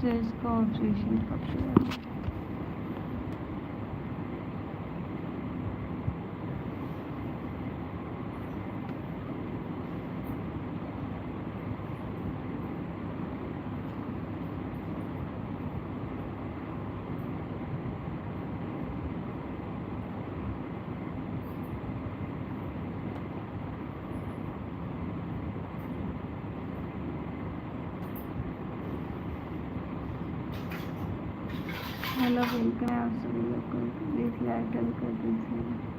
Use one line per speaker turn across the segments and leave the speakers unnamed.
से इसका ऑब्जर्वेशन करते हैं। हेलो, वेलकम है आप सभी लोग को। प्लीज़ लाइक डन कर दीजिए।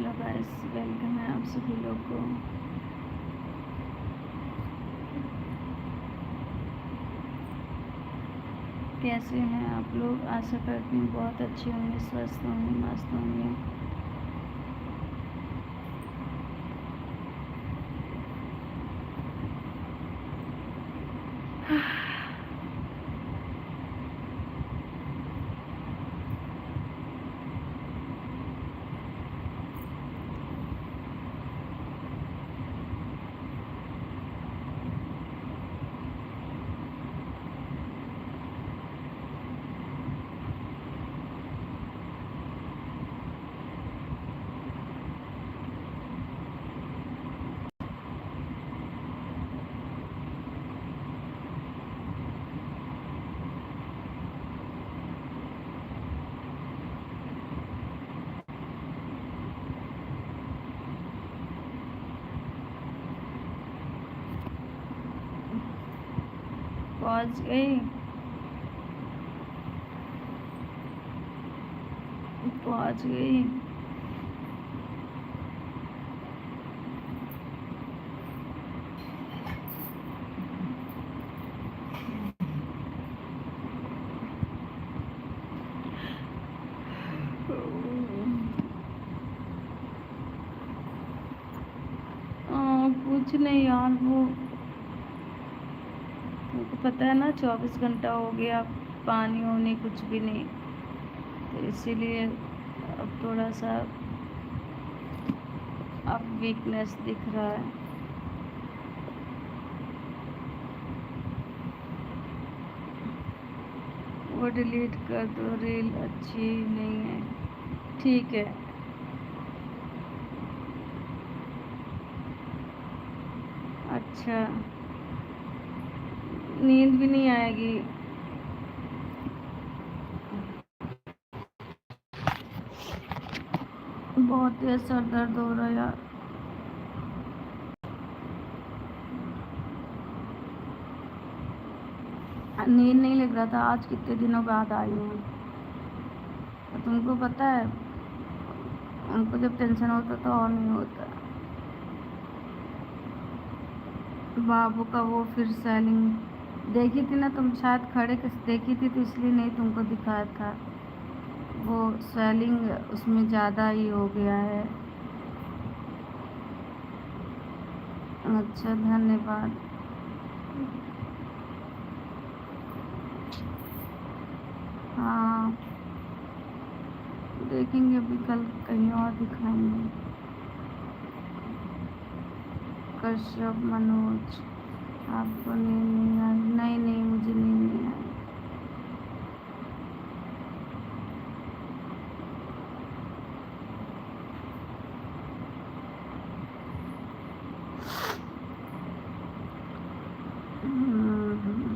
हेलो गाइस, वेलकम है आप सभी लोग को। कैसे हैं आप लोग? आशा करती हूँ बहुत अच्छे होंगे, स्वस्थ होंगे, मस्त होंगे। पहुंच गई। पहुंच गई। कुछ नहीं यार, वो तुमको पता है ना 24 घंटा हो गया, पानी होने कुछ भी नहीं, तो इसीलिए अब थोड़ा सा अब वीकनेस दिख रहा है। वो डिलीट कर दो, रील अच्छी नहीं है। ठीक है। अच्छा, नींद भी नहीं आएगी। बहुत तेज सर दर्द हो रहा है यार। नींद नहीं लग रहा था, आज कितने दिनों बाद आई हूँ। तो तुमको पता है, हमको जब टेंशन होता तो और नहीं होता। बाबू का वो फिर स्वेलिंग देखी थी ना तुम, शायद खड़े देखी थी तो इसलिए नहीं तुमको दिखाया था। वो स्वेलिंग उसमें ज़्यादा ही हो गया है। अच्छा, धन्यवाद। हाँ, देखेंगे अभी, कल कहीं और दिखाएंगे। कश्यप मनोज, आपको नींद नहीं आई? नहीं नहीं, मुझे नींद नहीं आई।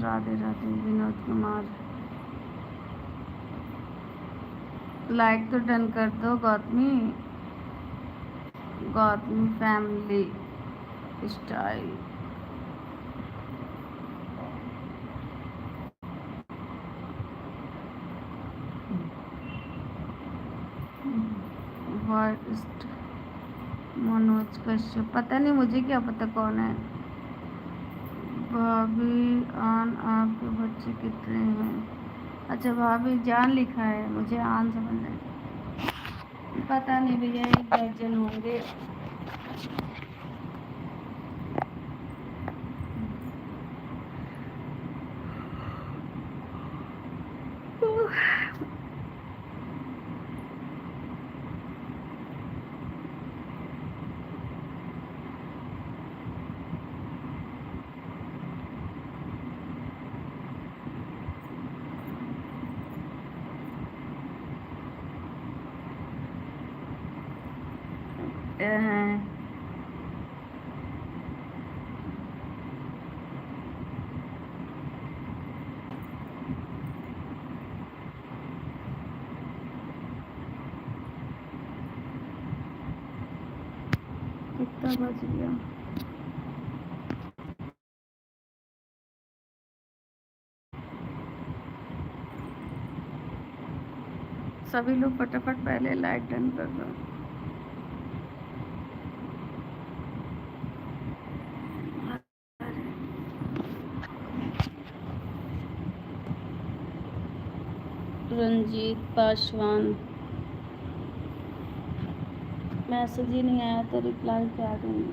राधे राधे विनोद कुमार। लाइक तो डन कर दो Gautami. Gautami family style. Worst Manoj Kashyap, पता नहीं, मुझे क्या पता कौन है। भाभी आन, आपके बच्चे कितने हैं? अच्छा, भाभी जान लिखा है, मुझे आन समझ नहीं। पता नहीं भैया, 1 दर्जन होंगे। कितना बज गया? सभी लोग फटाफट पहले लाइक डन कर दो। रंजीत पासवान, मैसेज ही नहीं आया तो रिप्लाई क्या दूँगी।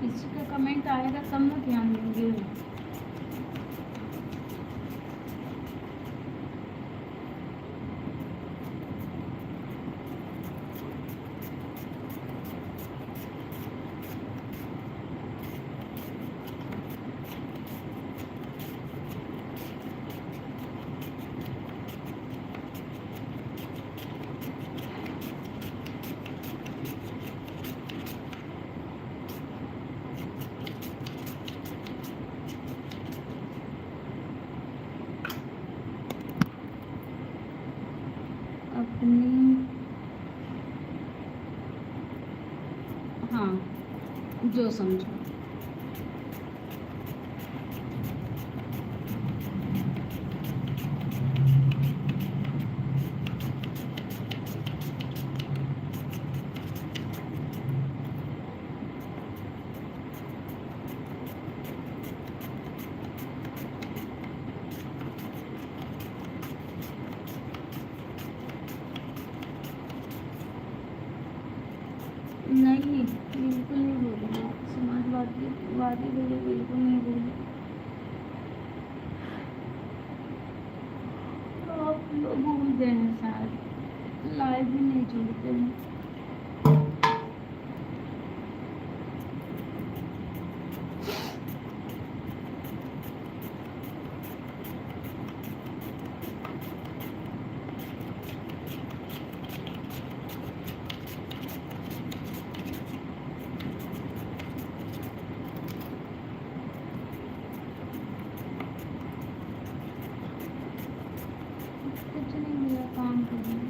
किसी का कमेंट आएगा तब मैं ध्यान दूँगी। अपनी हाँ, जो समझो। नहीं, बिल्कुल नहीं बोली, समाजवादी वादी बोले, बिल्कुल नहीं बोली। आप लोग भूल गए हैं शायद, लाइव भी नहीं जुड़ते हैं। कुछ नहीं मिला काम करने।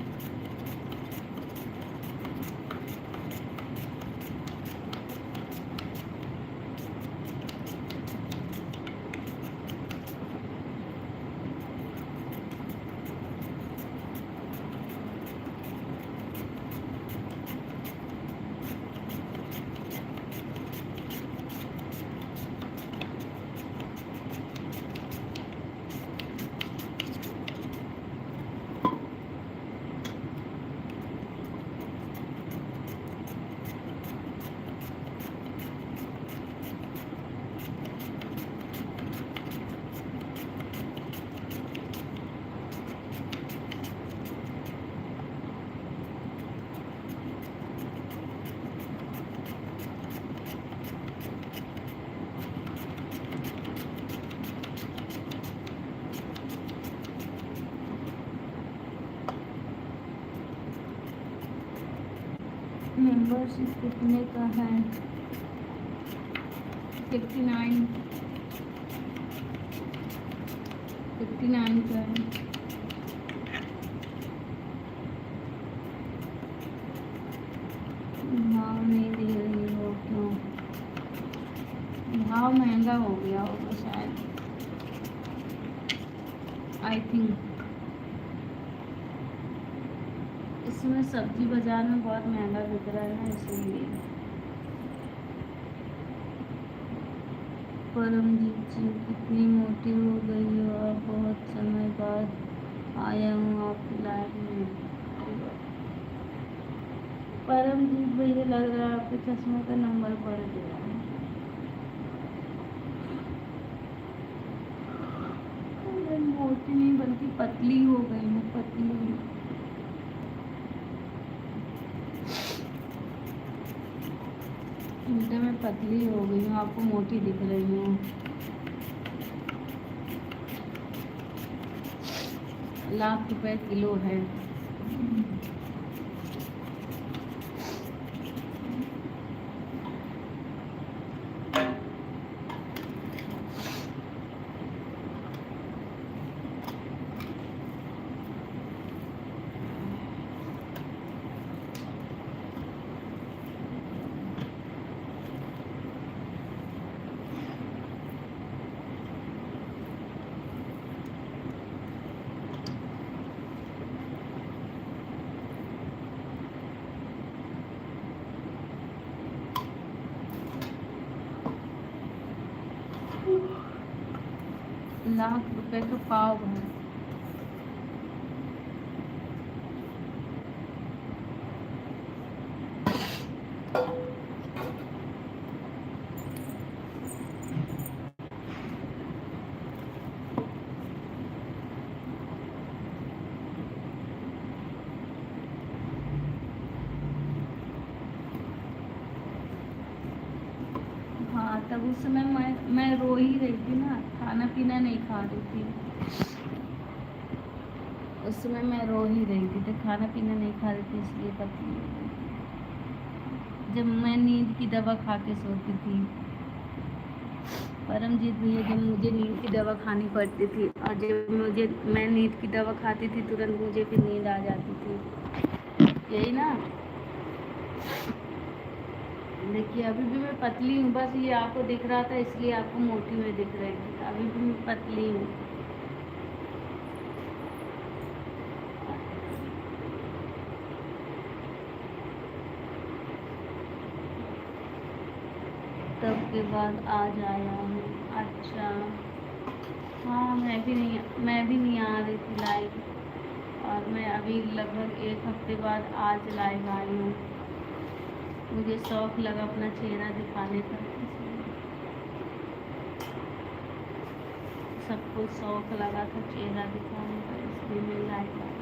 मेंबरशिप कितने का है? 59। 59 का है। भाव नहीं दे रही हो क्यों? भाव महंगा हो गया होगा शायद, आई थिंक। इसमें सब्जी बाजार में बहुत महंगा बिक रहा है ना, इसलिए। परमजीत जी, कितनी मोटी हो गई हो आप, बहुत समय बाद आया हूँ आपकी लाइफ में। परमजीत भैया, लग रहा है आपके चश्मे का नंबर बढ़ गया है। मैं मोटी नहीं बल्कि पतली हो गई हूँ, पतली। उल्टे मैं पतली हो गई हूँ, आपको मोटी दिख रही हूँ। ₹1,00,000 किलो है। ₹1,00,000 का पाव है। हाँ, तब उस समय मैं रो ही रही थी ना, खाना पीना नहीं खा रही थी। उस समय मैं रो ही रही थी, तो खाना पीना नहीं खा रही थी, इसलिए पतली हो गई थी। जब मैं नींद की दवा खा के सोती थी परमजीत भैया, जब मुझे नींद की दवा खानी पड़ती थी, और जब मैं नींद की दवा खाती थी तुरंत मुझे फिर नींद आ जाती थी, यही ना। देखिए अभी भी मैं पतली हूँ, बस ये आपको दिख रहा था इसलिए आपको मोटी हुई दिख रही थी, अभी भी मैं पतली हूँ। तब के बाद आज आया हूँ। अच्छा, हाँ, मैं भी नहीं आ रही थी लाइव, और मैं अभी लगभग 1 हफ्ते बाद आज लाइव आई हूँ। मुझे शौक लगा अपना चेहरा दिखाने का, सबको शौक लगा था चेहरा दिखाने का, इसलिए मैं लाइव आई।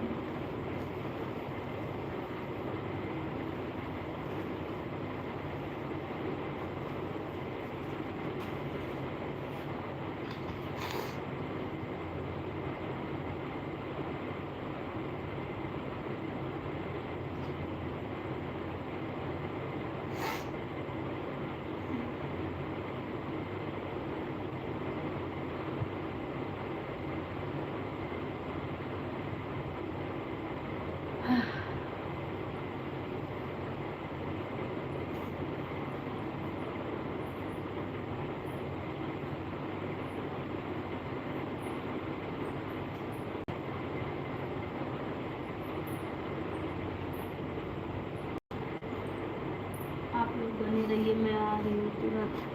आप लोग बने रहिए, मैं आ रही हूँ तुरंत।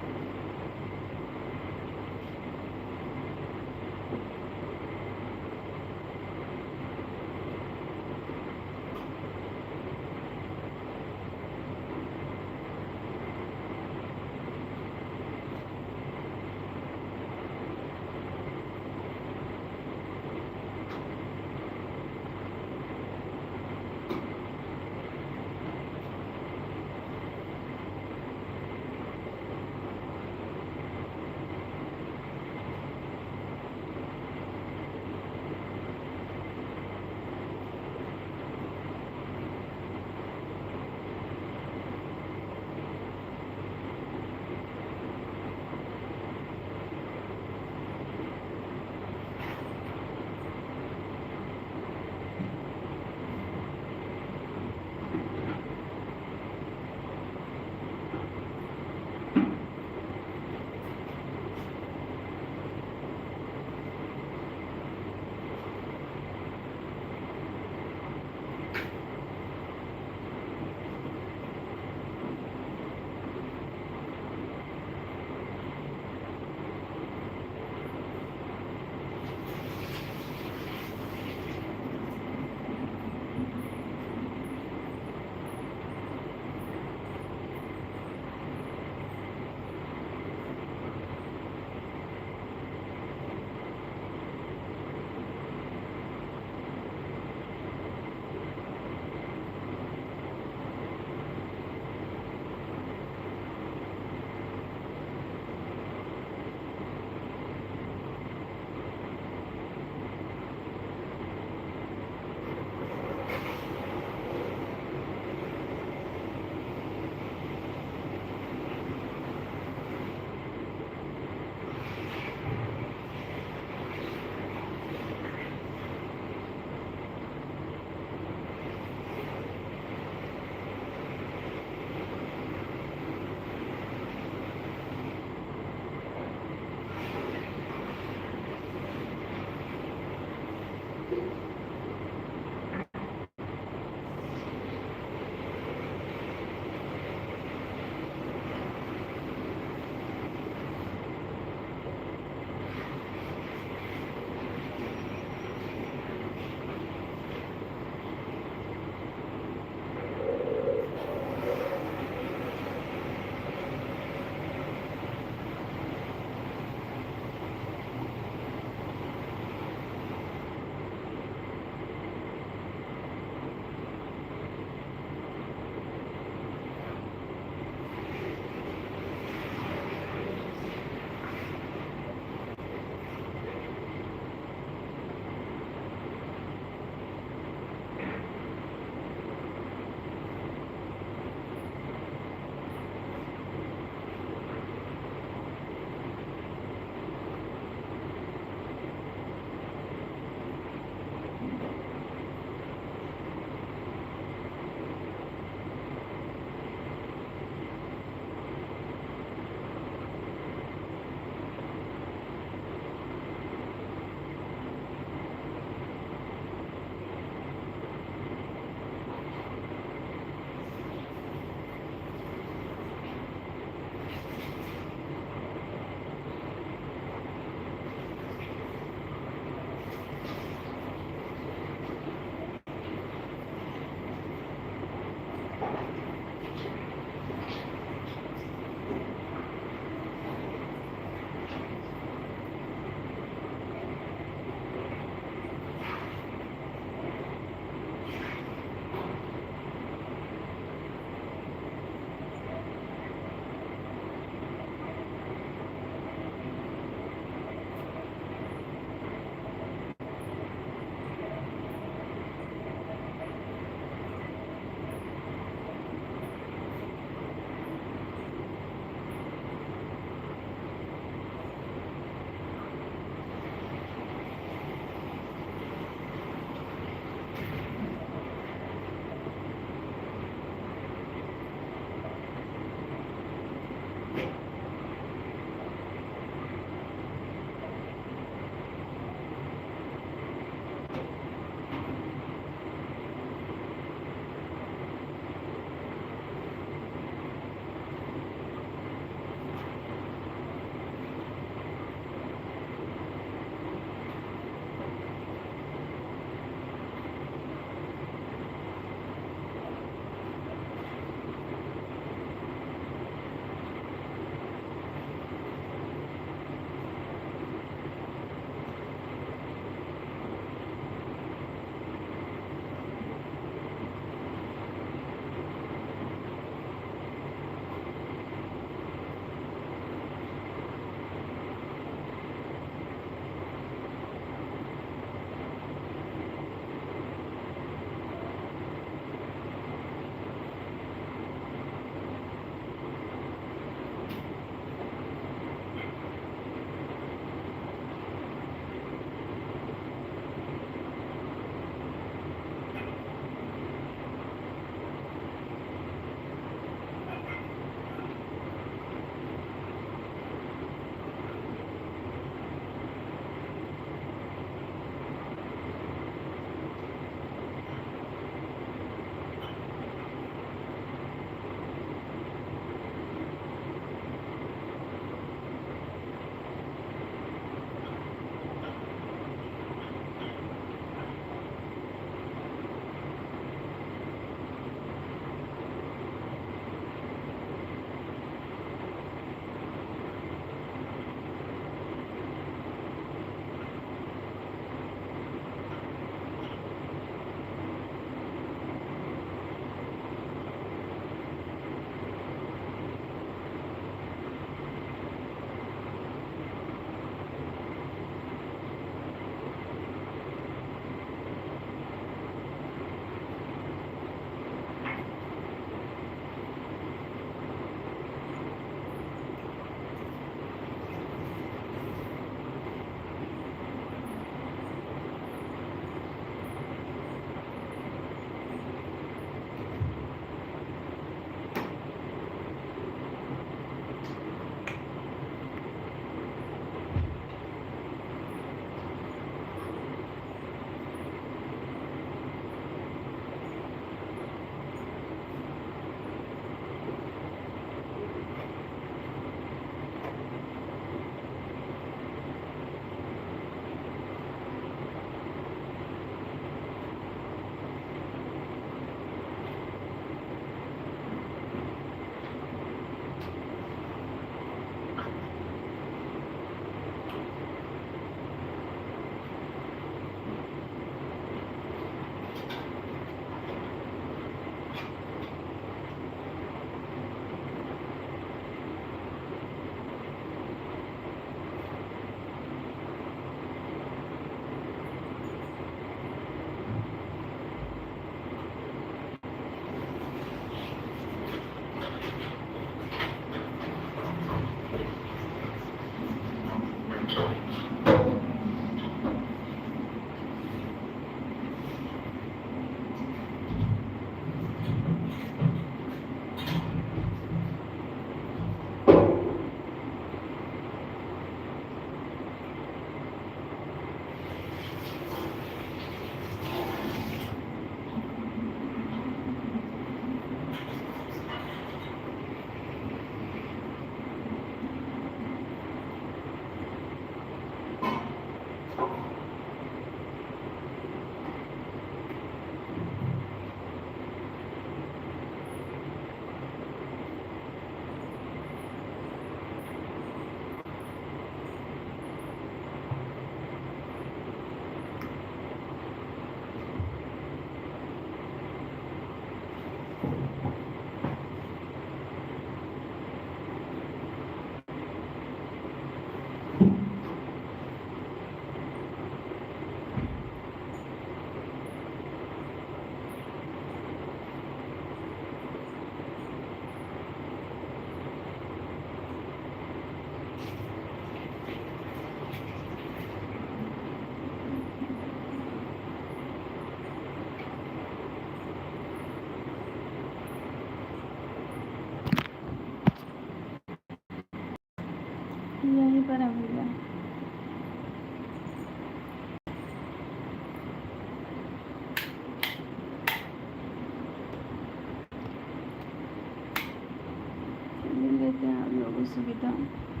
सारी सुविधा।